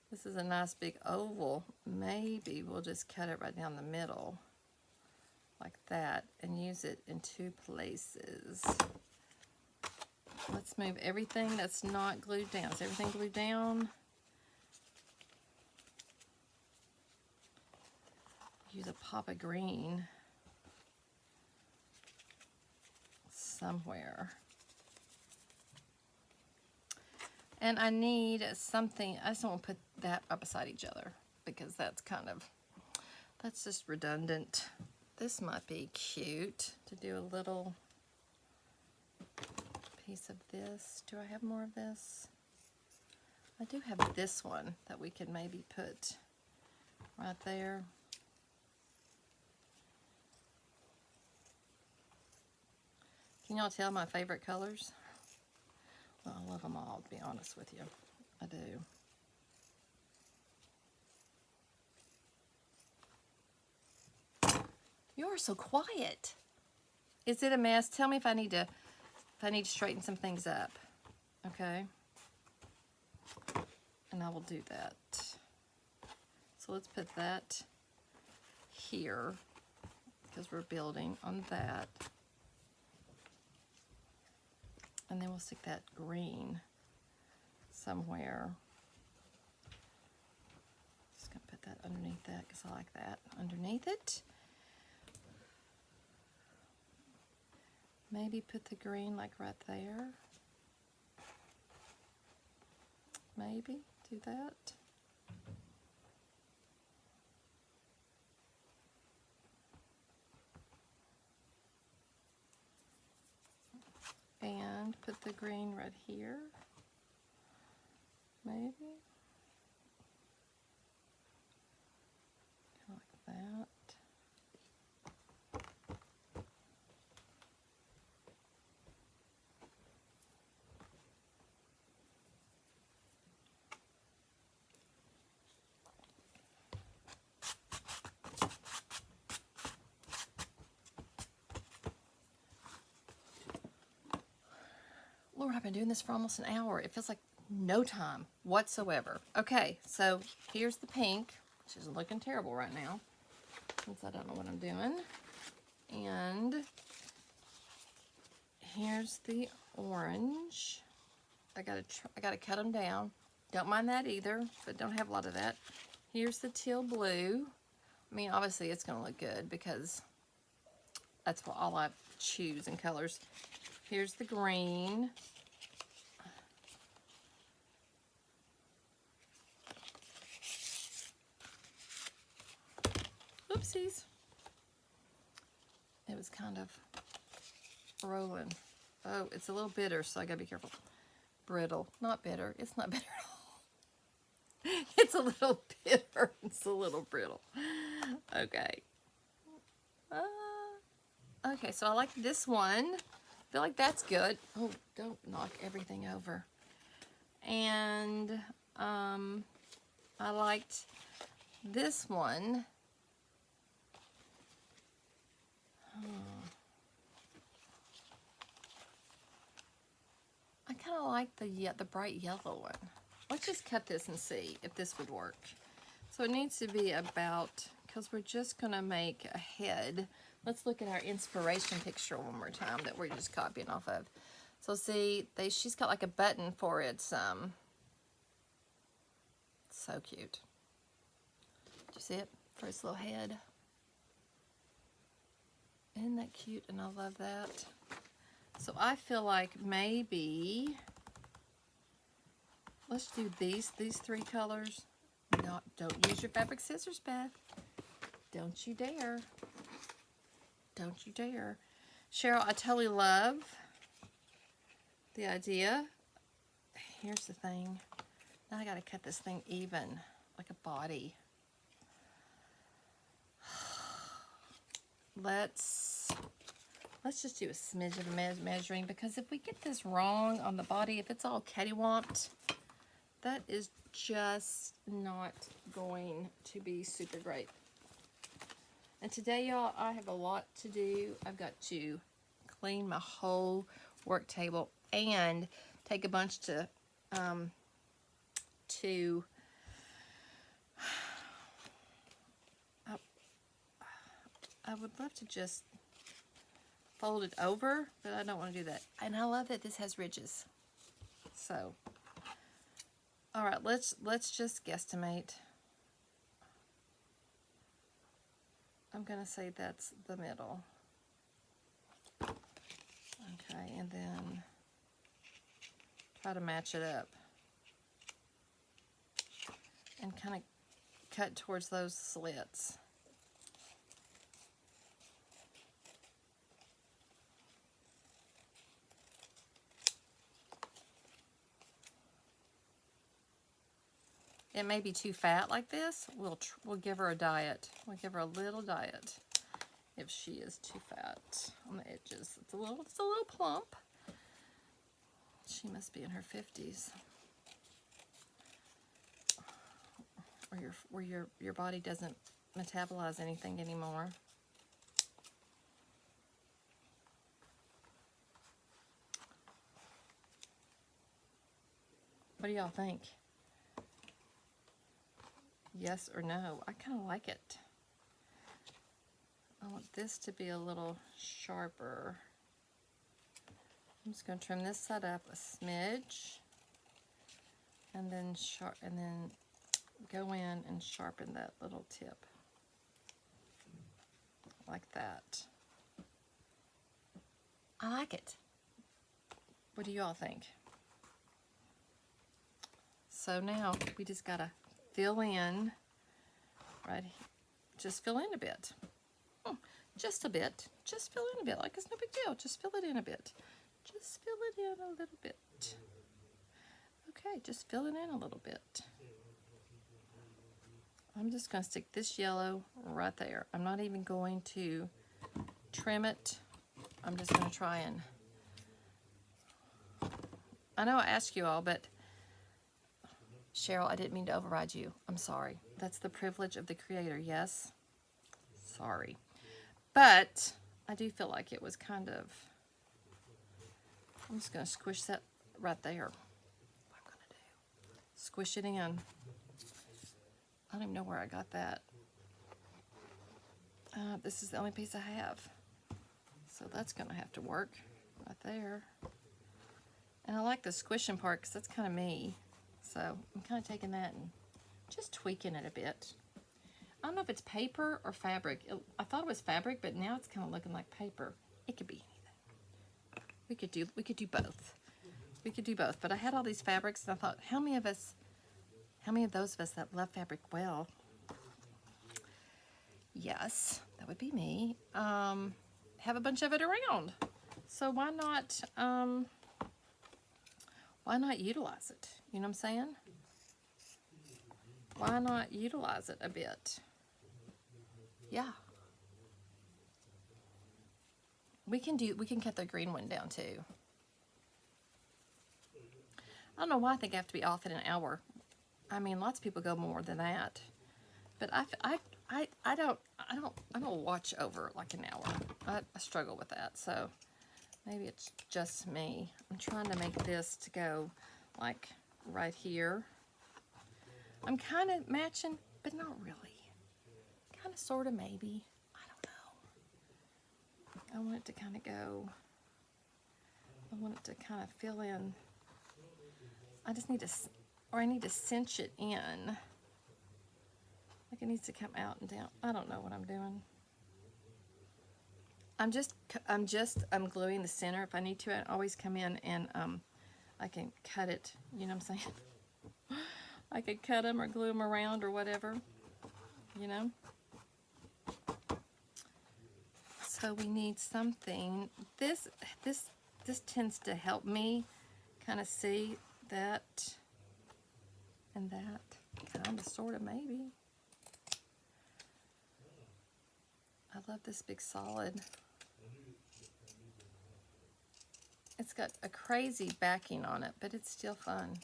this is a nice big oval. Maybe we'll just cut it right down the middle. Like that. And use it in 2 places. Let's move everything that's not glued down. Is everything glued down? Use a pop of green somewhere. And I need something. I just don't want to put that up beside each other because that's just redundant. This might be cute to do a little piece of this. Do I have more of this? I do have this one that we could maybe put right there. Can y'all tell my favorite colors? Well, I love them all, to be honest with you. I do. You're so quiet. Is it a mess? Tell me if I need to straighten some things up. Okay? And I will do that. So let's put that here because we're building on that. And then we'll stick that green somewhere. Just gonna put that underneath that because I like that underneath it. Maybe put the green like right there. Maybe do that. And put the green right here. Maybe. Like that. Lord, I've been doing this for almost an hour. It feels like no time whatsoever. Okay, so here's the pink, which is looking terrible right now, since I don't know what I'm doing. And here's the orange. I gotta cut them down. Don't mind that either, but don't have a lot of that. Here's the teal blue. I mean, obviously it's gonna look good because that's what all I choose in colors. Here's the green. Oopsies. It was kind of rolling. Oh, it's a little bitter, so I gotta be careful. Brittle, not bitter. It's not bitter at all. It's a little bitter. It's a little brittle. Okay. Okay, so I like this one. I feel like that's good. Oh, don't knock everything over. And I liked this one, I kind of like the bright yellow one. Let's just cut this and see if this would work. So it needs to be about, because we're just going to make a head. Let's look at our inspiration picture one more time that we're just copying off of. So see, she's got like a button for its, so cute. Do you see it? For its little head. Isn't that cute? And I love that. So I feel like maybe, let's do these three colors. No, don't use your fabric scissors, Beth. Don't you dare. Don't you dare. Cheryl, I totally love the idea. Here's the thing. Now I gotta cut this thing even, like a body. Let's just do a smidge of measuring, because if we get this wrong on the body, if it's all cattywamped, that is just not going to be super great. And today, y'all, I have a lot to do. I've got to clean my whole work table and take a bunch to I would love to just fold it over, but I don't want to do that. And I love that this has ridges. So, all right, let's just guesstimate. I'm gonna say that's the middle. Okay, and then try to match it up. And kind of cut towards those slits. It may be too fat like this. We'll give her a diet. We'll give her a little diet if she is too fat on the edges. It's a little plump. She must be in her 50s. Where your body doesn't metabolize anything anymore. What do y'all think? Yes or no? I kind of like it. I want this to be a little sharper. I'm just going to trim this side up a smidge, and then go in and sharpen that little tip like that. I like it. What do you all think? So now we just gotta fill in right here. Just fill in a bit. Just a bit. Just fill in a bit. Like it's no big deal. Just fill it in a bit. Just fill it in a little bit. Okay, just fill it in a little bit. I'm just going to stick this yellow right there. I'm not even going to trim it. I'm just going to try and... I know I asked you all, but Cheryl, I didn't mean to override you. I'm sorry. That's the privilege of the creator, yes? Sorry. But I do feel like it was kind of... I'm just going to squish that right there. What I'm going to do. Squish it in. I don't even know where I got that. This is the only piece I have. So that's going to have to work right there. And I like the squishing part because that's kind of me. So I'm kind of taking that and just tweaking it a bit. I don't know if it's paper or fabric. I thought it was fabric, but now it's kind of looking like paper. It could be anything. We could do both. We could do both. But I had all these fabrics and I thought, how many of those of us that love fabric well? Yes, that would be me. Have a bunch of it around. So why not utilize it? You know what I'm saying? Why not utilize it a bit? Yeah. We can cut the green one down too. I don't know why I think I have to be off in an hour. I mean, lots of people go more than that. But I don't watch over like an hour. I struggle with that, so maybe it's just me. I'm trying to make this to go like right here. I'm kind of matching, but not really. Kind of, sort of, maybe. I don't know. I want it to kind of go. I want it to kind of fill in. I just need to, or I need to cinch it in. Like it needs to come out and down. I don't know what I'm doing. I'm gluing the center. If I need to, I always come in and I can cut it. You know what I'm saying? I could cut them or glue them around or whatever. You know. So we need something. This tends to help me kind of see that and that. Kind of, sort of, maybe. I love this big solid. It's got a crazy backing on it, but it's still fun.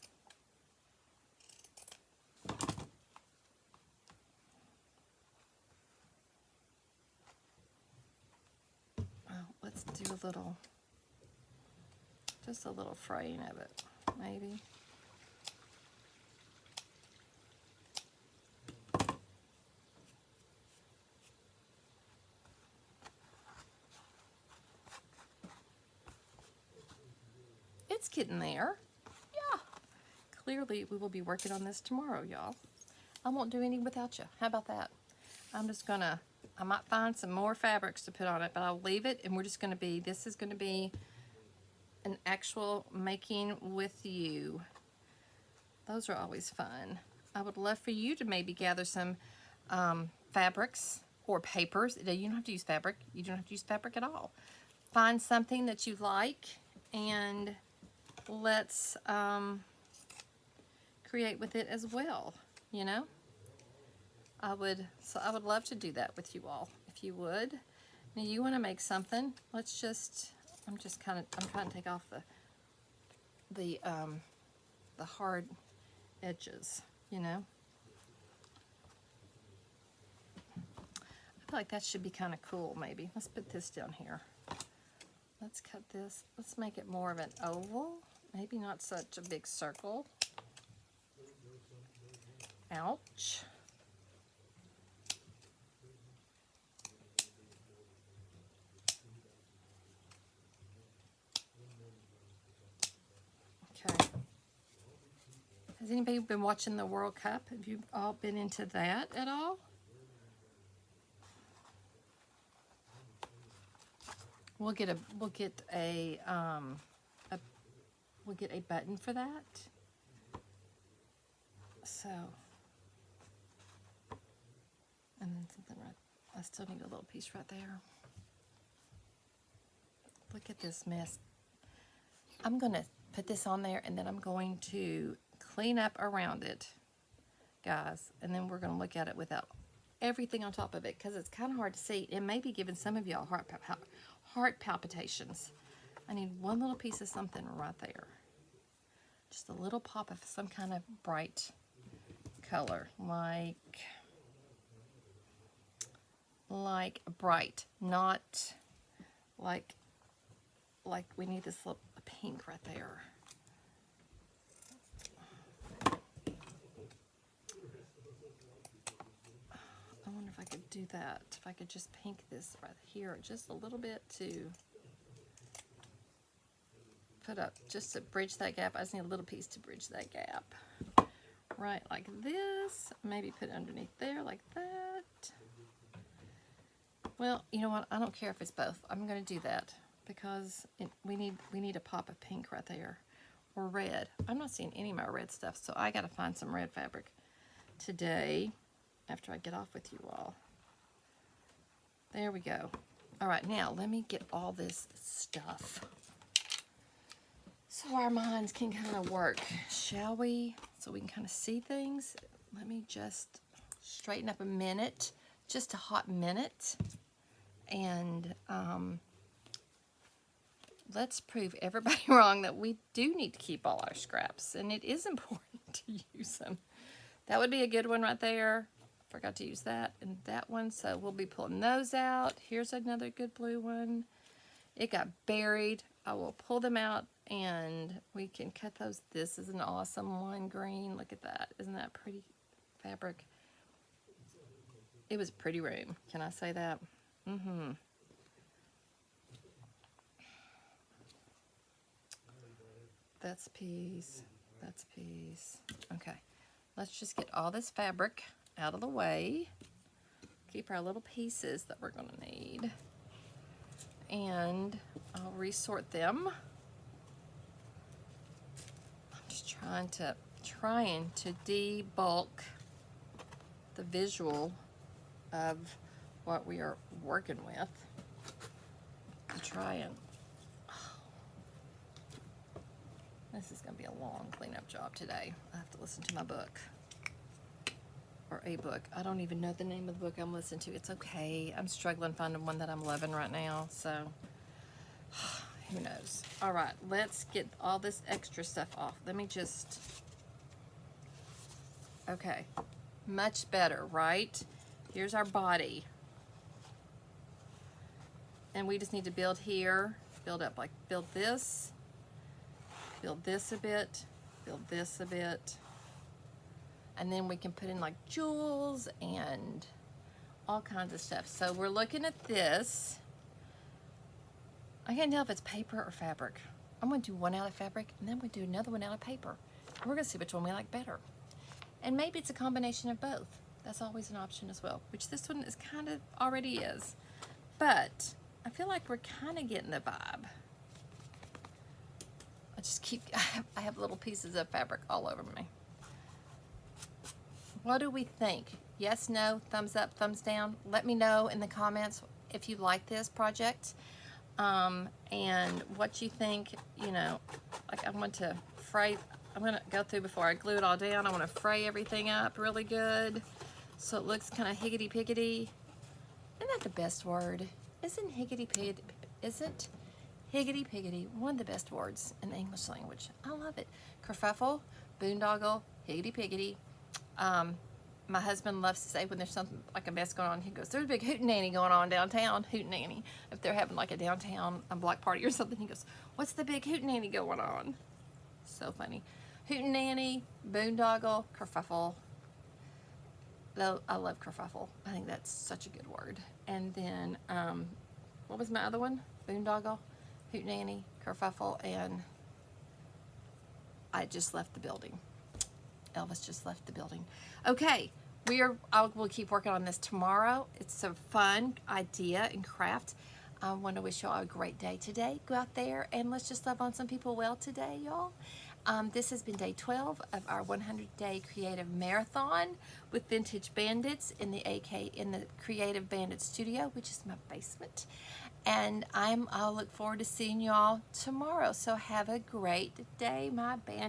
Well, let's do a little, just a little fraying of it, maybe. It's getting there. Yeah. Clearly, we will be working on this tomorrow, y'all. I won't do any without you. How about that? I'm just gonna, I might find some more fabrics to put on it, but I'll leave it, and we're just gonna be, this is gonna be an actual making with you. Those are always fun. I would love for you to maybe gather some fabrics or papers. You don't have to use fabric. You don't have to use fabric at all. Find something that you like, and let's create with it as well, you know. I would love to do that with you all, if you would. Now you want to make something. Let's just, I'm trying to take off the hard edges, you know. I feel like that should be kind of cool, maybe. Let's put this down here. Let's cut this. Let's make it more of an oval. Maybe not such a big circle. Ouch. Okay. Has anybody been watching the World Cup? Have you all been into that at all? We'll get a button for that. So, and then something right, I still need a little piece right there. Look at this mess. I'm gonna put this on there, and then I'm going to clean up around it, guys, and then we're gonna look at it without everything on top of it, because it's kind of hard to see. It may be giving some of y'all heart palpitations. I need one little piece of something right there. Just a little pop of some kind of bright color, like bright, not like we need this little pink right there. I wonder if I could do that. If I could just pink this right here just a little bit to put up, just to bridge that gap. I just need a little piece to bridge that gap. Right, like this. Maybe put it underneath there like that. Well, you know what? I don't care if it's both. I'm going to do that because we need a pop of pink right there, or red. I'm not seeing any of my red stuff, so I got to find some red fabric today after I get off with you all. There we go. All right, now let me get all this stuff so our minds can kind of work, shall we? So we can kind of see things. Let me just straighten up a minute, just a hot minute, and let's prove everybody wrong that we do need to keep all our scraps, and it is important to use them. That would be a good one right there. Forgot to use that and that one, so we'll be pulling those out. Here's another good blue one. It got buried. I will pull them out and we can cut those. This is an awesome lime green. Look at that. Isn't that pretty fabric? It was a pretty room. Can I say that? Mm-hmm. That's a piece. That's a piece. Okay. Let's just get all this fabric out of the way. Keep our little pieces that we're going to need. And I'll resort them. I'm just trying to debulk the visual of what we are working with. To try and, this is going to be a long cleanup job today. I have to listen to my book. Or a book. I don't even know the name of the book I'm listening to. It's okay. I'm struggling finding one that I'm loving right now, so who knows. All right, let's get all this extra stuff off. Let me just, okay, much better, right? Here's our body. And we just need to build here, build up, like build this a bit, build this a bit. And then we can put in like jewels and all kinds of stuff. So we're looking at this. I can't tell if it's paper or fabric. I'm going to do one out of fabric and then I'm going to do another one out of paper. And we're going to see which one we like better. And maybe it's a combination of both. That's always an option as well, which this one is kind of already is. But I feel like we're kind of getting the vibe. I have little pieces of fabric all over me. What do we think? Yes, no, thumbs up, thumbs down. Let me know in the comments if you like this project and what you think. You know, like I'm going to go through before I glue it all down. I want to fray everything up really good so it looks kind of higgity-piggity. Isn't that the best word? Isn't higgity-piggity one of the best words in the English language? I love it. Kerfuffle, boondoggle, higgity-piggity. My husband loves to say when there's something like a mess going on, he goes, there's a big hootenanny going on downtown, hootenanny. If they're having like a downtown block party or something, he goes, what's the big hootenanny going on? So funny. Hootenanny, boondoggle, kerfuffle. I love kerfuffle. I think that's such a good word. And then, what was my other one? Boondoggle, hootenanny, kerfuffle, and I just left the building. Elvis just left the building. Okay, we'll keep working on this tomorrow. It's a fun idea and craft. I want to wish you all a great day today. Go out there and let's just love on some people well today, y'all. This has been day 12 of our 100-day creative marathon with Vintage Bandits in the Creative Bandit studio, which is my basement. And I'll look forward to seeing y'all tomorrow. So have a great day, my bandits.